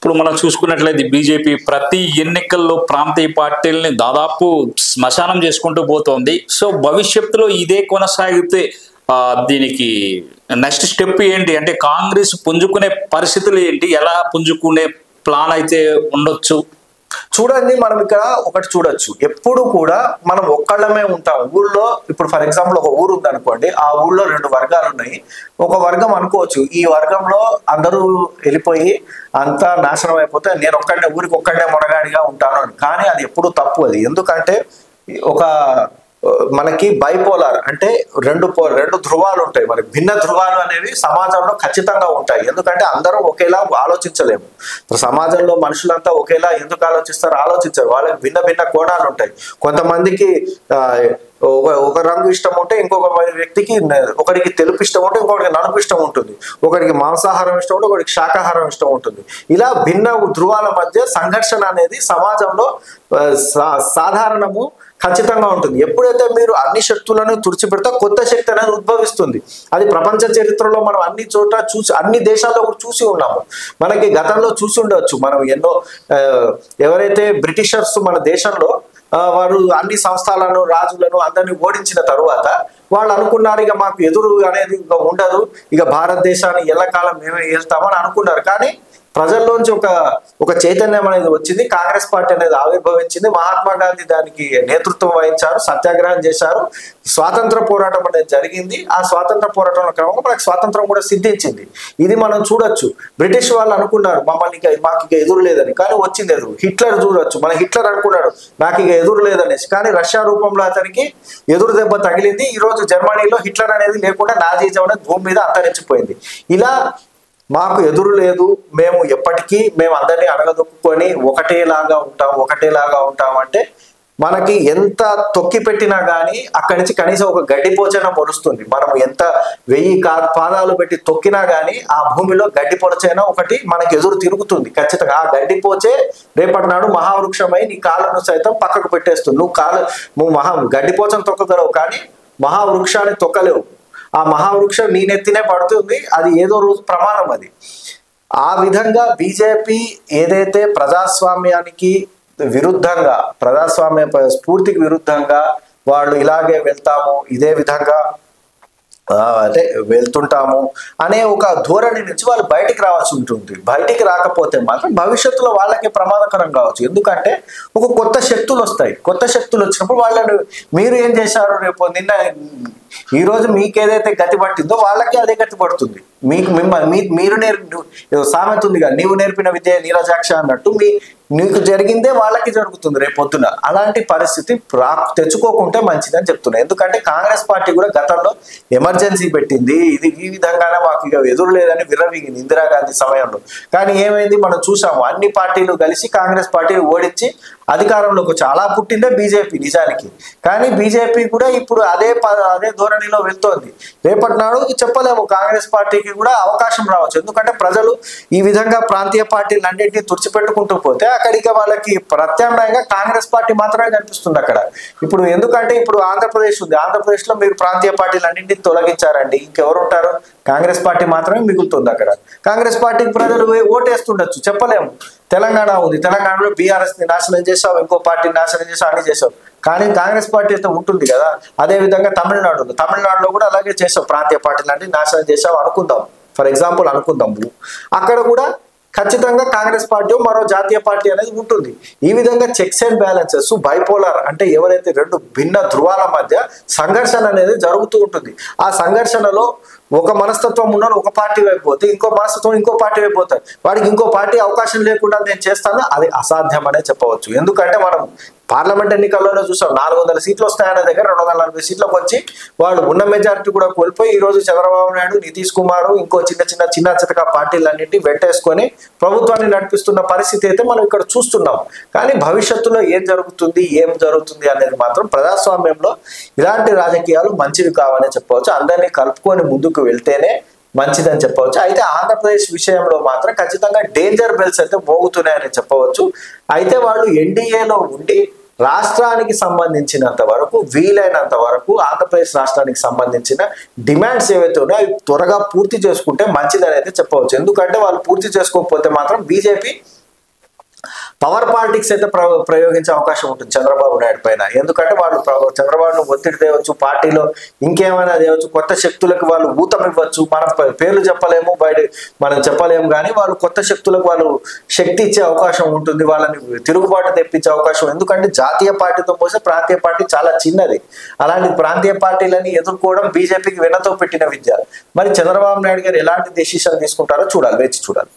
ఇప్పుడు మనం చూసుకున్నట్లయితే బీజేపీ ప్రతి ఎన్నికల్లో ప్రాంతీయ పార్టీలని దాదాపు శ్మశానం చేసుకుంటూ పోతోంది. సో భవిష్యత్తులో ఇదే కొనసాగితే దీనికి నెక్స్ట్ స్టెప్ ఏంటి అంటే కాంగ్రెస్ పుంజుకునే పరిస్థితులు ఏంటి, ఎలా పుంజుకునే ప్లాన్ అయితే ఉండొచ్చు? చూడండి, మనం ఇక్కడ ఒకటి చూడొచ్చు, ఎప్పుడు కూడా మనం ఒక్కళ్ళమే ఉంటాం ఊళ్ళో. ఇప్పుడు ఫర్ ఎగ్జాంపుల్ ఒక ఊరు ఉంది అనుకోండి, ఆ ఊళ్ళో 2 వర్గాలు ఉన్నాయి. ఒక వర్గం అనుకోవచ్చు, ఈ వర్గంలో అందరూ వెళ్ళిపోయి అంతా నాశనం అయిపోతే నేను ఊరికి ఒక్కడే మొనగాడిగా ఉంటాను అని. కానీ అది ఎప్పుడు తప్పు. అది ఎందుకంటే ఒక మనకి బైపోలార్ అంటే రెండు ధ్రువాలు ఉంటాయి. మనకి భిన్న ధ్రువాలు అనేవి సమాజంలో ఖచ్చితంగా ఉంటాయి. ఎందుకంటే అందరూ ఒకేలా ఆలోచించలేము. సమాజంలో మనుషులంతా ఒకేలా ఎందుకు ఆలోచిస్తారు? ఆలోచించరు. వాళ్ళకి భిన్న భిన్న కోణాలు ఉంటాయి. కొంతమందికి ఒక రంగు ఇష్టం ఉంటే ఇంకొక వ్యక్తికి, ఒకరికి తెలుపు ఇష్టం ఉంటే ఇంకొకరికి నలుపు ఇష్టం ఉంటుంది, ఒకరికి మాంసాహారం ఇష్టం ఉంటే ఒకరికి శాకాహారం ఇష్టం ఉంటుంది. ఇలా భిన్న ధ్రువాల మధ్య సంఘర్షణ అనేది సమాజంలో సాధారణము, ఖచ్చితంగా ఉంటుంది. ఎప్పుడైతే మీరు అన్ని శక్తులను తుడిచిపెడితే కొత్త శక్తి అనేది ఉద్భవిస్తుంది. అది ప్రపంచ చరిత్రలో మనం అన్ని చోట చూసి, అన్ని దేశాల్లో కూడా చూసి ఉన్నాము. మనకి గతంలో చూసి ఉండొచ్చు. మనం ఎన్నో ఎవరైతే బ్రిటిషర్స్ మన దేశంలో వారు అన్ని సంస్థలను, రాజులను అందరినీ ఓడించిన తరువాత వాళ్ళు అనుకున్నారు ఇక మాకు ఎదురు అనేది ఇక ఉండదు, ఇక భారతదేశాన్ని ఎల్లకాలం మేమే వెళ్తామని అనుకున్నారు. కానీ ప్రజల్లోంచి ఒక చైతన్యం అనేది వచ్చింది. కాంగ్రెస్ పార్టీ అనేది ఆవిర్భవించింది. మహాత్మా గాంధీ దానికి నేతృత్వం వహించారు, సత్యాగ్రహం చేశారు, స్వాతంత్ర పోరాటం అనేది జరిగింది. ఆ స్వాతంత్ర పోరాటంలో క్రమంగా మనకు స్వాతంత్రం కూడా సిద్ధించింది. ఇది మనం చూడొచ్చు. బ్రిటిష్ వాళ్ళు అనుకున్నారు మమ్మల్ని మాకు ఇక ఎదురు లేదని, కానీ వచ్చింది ఎదురు. హిట్లర్ చూడొచ్చు, మన హిట్లర్ అనుకున్నాడు నాకు ఇక ఎదురు లేదనేసి, కానీ రష్యా రూపంలో అతనికి ఎదురు దెబ్బ తగిలింది. ఈ రోజు జర్మనీలో హిట్లర్ అనేది లేకుండా నాజీజం అనేది భూమి మీద అంతరించిపోయింది. ఇలా మాకు ఎదురు లేదు, మేము ఎప్పటికీ మేము అందరినీ అడగదొక్కుని ఒకటేలాగా ఉంటాం అంటే మనకి ఎంత తొక్కి పెట్టినా కానీ అక్కడి నుంచి కనీసం ఒక గడ్డిపోచన మొలుస్తుంది. మనం ఎంత 1000 పాదాలు పెట్టి తొక్కినా కానీ ఆ భూమిలో గడ్డిపోచైనా ఒకటి మనకి ఎదురు తిరుగుతుంది ఖచ్చితంగా. ఆ గడ్డిపోచే రేపటి నాడు మహావృక్షమై నీ కాళ్ళను సైతం పక్కకు పెట్టేస్తుంది. నువ్వు గడ్డిపోచను తొక్కగలవు కానీ మహావృక్షాన్ని తొక్కలేవు. ఆ మహావృక్షం నీ నెత్తినే పడుతుంది, అది ఏదో రోజు ప్రమాణం. అది ఆ విధంగా బీజేపీ ఏదైతే ప్రజాస్వామ్యానికి విరుద్ధంగా, ప్రజాస్వామ్య స్ఫూర్తికి విరుద్ధంగా వాళ్ళు ఇలాగే వెళ్తాము, ఇదే విధంగా అంటే వెళ్తుంటాము అనే ఒక ధోరణి నుంచి వాళ్ళు బయటికి రావాల్సి ఉంటుంది. బయటికి రాకపోతే మాత్రం భవిష్యత్తులో వాళ్ళకి ప్రమాదకరం కావచ్చు. ఎందుకంటే ఒక కొత్త శక్తులు వస్తాయి. కొత్త శక్తులు వచ్చినప్పుడు వాళ్ళని మీరు ఏం చేశారు, రేపు నిన్న ఈ రోజు మీకు ఏదైతే గతి పట్టిందో వాళ్ళకి అదే గతి పడుతుంది. మీరు సామెత ఉందిగా, నీవు నేర్పిన విద్య నీరజాక్ష అన్నట్టు నీకు జరిగిందే వాళ్ళకి జరుగుతుంది రేపొద్దున. అలాంటి పరిస్థితి తెచ్చుకోకుంటే మంచిదని చెప్తున్నా. ఎందుకంటే కాంగ్రెస్ పార్టీ కూడా గతంలో ఎమర్జెన్సీ పెట్టింది, ఇది ఈ విధంగానే మాకు ఇక ఎదురు లేదని విర్రవీగింది ఇందిరాగాంధీ సమయంలో. కానీ ఏమైంది మనం చూసాము, అన్ని పార్టీలు కలిసి కాంగ్రెస్ పార్టీని ఓడించి అధికారంలోకి చాలా పుట్టిందే బీజేపీ నిజానికి. కానీ బీజేపీ కూడా ఇప్పుడు అదే ధోరణిలో వెళ్తోంది. రేపటి నాడు చెప్పలేము, కాంగ్రెస్ పార్టీకి కూడా అవకాశం రావచ్చు. ఎందుకంటే ప్రజలు ఈ విధంగా ప్రాంతీయ పార్టీలు అన్నింటినీ తుడిచిపెట్టుకుంటూ పోతే అక్కడికి వాళ్ళకి ప్రత్యామ్నాయంగా కాంగ్రెస్ పార్టీ మాత్రమే కనిపిస్తుంది అక్కడ. ఇప్పుడు ఎందుకంటే ఇప్పుడు ఆంధ్రప్రదేశ్ ఉంది, ఆంధ్రప్రదేశ్ లో మీరు ప్రాంతీయ పార్టీలు అన్నింటినీ తొలగించారండి, ఇంకెవరు ఉంటారు? కాంగ్రెస్ పార్టీ మాత్రమే మిగులుతుంది అక్కడ. కాంగ్రెస్ పార్టీకి ప్రజలు ఓటేస్తుండొచ్చు, చెప్పలేము. తెలంగాణ ఉంది, తెలంగాణలో బీఆర్ఎస్ ని నాశనం చేసావు, ఇంకో పార్టీని నాశనం చేసావు, అన్ని చేసావు. కానీ కాంగ్రెస్ పార్టీ అయితే ఉంటుంది కదా. అదే విధంగా తమిళనాడులో కూడా అలాగే చేసావు, ప్రాంతీయ పార్టీలు అంటే నాశనం చేసావు అనుకుందాం, ఫర్ ఎగ్జాంపుల్ అనుకుందాం. అక్కడ కూడా ఖచ్చితంగా కాంగ్రెస్ పార్టీ మరో జాతీయ పార్టీ అనేది ఉంటుంది. ఈ విధంగా చెక్స్ అండ్ బ్యాలెన్సెస్, బైపోలార్ అంటే ఎవరైతే 2 భిన్న ధ్రువాల మధ్య సంఘర్షణ అనేది జరుగుతూ ఉంటుంది. ఆ సంఘర్షణలో ఒక మనస్తత్వం ఉన్న ఒక పార్టీ వైపు పోతే ఇంకో మనస్తత్వం ఇంకో పార్టీ వైపు పోతారు. వాడికి ఇంకో పార్టీ అవకాశం లేకుండా నేను చేస్తాను, అది అసాధ్యం అనే చెప్పవచ్చు. ఎందుకంటే మనం పార్లమెంట్ ఎన్నికల్లోనే చూసాం, 400 సీట్లు వస్తాయనే దగ్గర 240 సీట్లకు వచ్చి వాళ్ళు ఉన్న మెజారిటీ కూడా కోల్పోయి ఈ రోజు చంద్రబాబు నాయుడు, నితీష్ కుమార్, ఇంకో చిన్న చితక పార్టీలన్నింటినీ వెంటేసుకొని ప్రభుత్వాన్ని నడిపిస్తున్న పరిస్థితి అయితే మనం ఇక్కడ చూస్తున్నాం. కానీ భవిష్యత్తులో ఏం జరుగుతుంది అనేది మాత్రం ప్రజాస్వామ్యంలో ఇలాంటి రాజకీయాలు మంచివి కావని చెప్పవచ్చు. అందరినీ కలుపుకొని ముందుకు వెళ్తేనే మంచిదని చెప్పవచ్చు. అయితే ఆంధ్రప్రదేశ్ విషయంలో మాత్రం ఖచ్చితంగా డేంజర్ బెల్స్ అయితే మోగుతున్నాయని చెప్పవచ్చు. అయితే వాళ్ళు ఎన్డీఏలో ఉండి రాష్ట్రానికి సంబంధించినంత వరకు వీలైనంత వరకు ఆంధ్రప్రదేశ్ రాష్ట్రానికి సంబంధించిన డిమాండ్స్ ఏవైతే ఉన్నాయో అవి త్వరగా పూర్తి చేసుకుంటే మంచిదని అయితే చెప్పవచ్చు. ఎందుకంటే వాళ్ళు పూర్తి చేసుకోకపోతే మాత్రం బీజేపీ పవర్ పాలిటిక్స్ అయితే ప్రయోగించే అవకాశం ఉంటుంది చంద్రబాబు నాయుడు పైన. ఎందుకంటే వాళ్ళు చంద్రబాబును ఒత్తిడి తేవచ్చు, పార్టీలో ఇంకేమైనా తేవచ్చు, కొత్త శక్తులకు వాళ్ళు ఊతం ఇవ్వచ్చు. మనం పేర్లు చెప్పలేము, బయట మనం చెప్పలేము, కానీ వాళ్ళు కొత్త శక్తులకు వాళ్ళు శక్తి ఇచ్చే అవకాశం ఉంటుంది, వాళ్ళని తిరుగుబాటు తెప్పించే అవకాశం. ఎందుకంటే జాతీయ పార్టీతో పోస్తే ప్రాంతీయ పార్టీ చాలా చిన్నది. అలాంటి ప్రాంతీయ పార్టీలని ఎదుర్కోవడం బీజేపీకి వెన్నతో పెట్టిన విద్య. మరి చంద్రబాబు నాయుడు గారు ఎలాంటి డెసిషన్ తీసుకుంటారో చూడాలి, వేచి చూడాలి.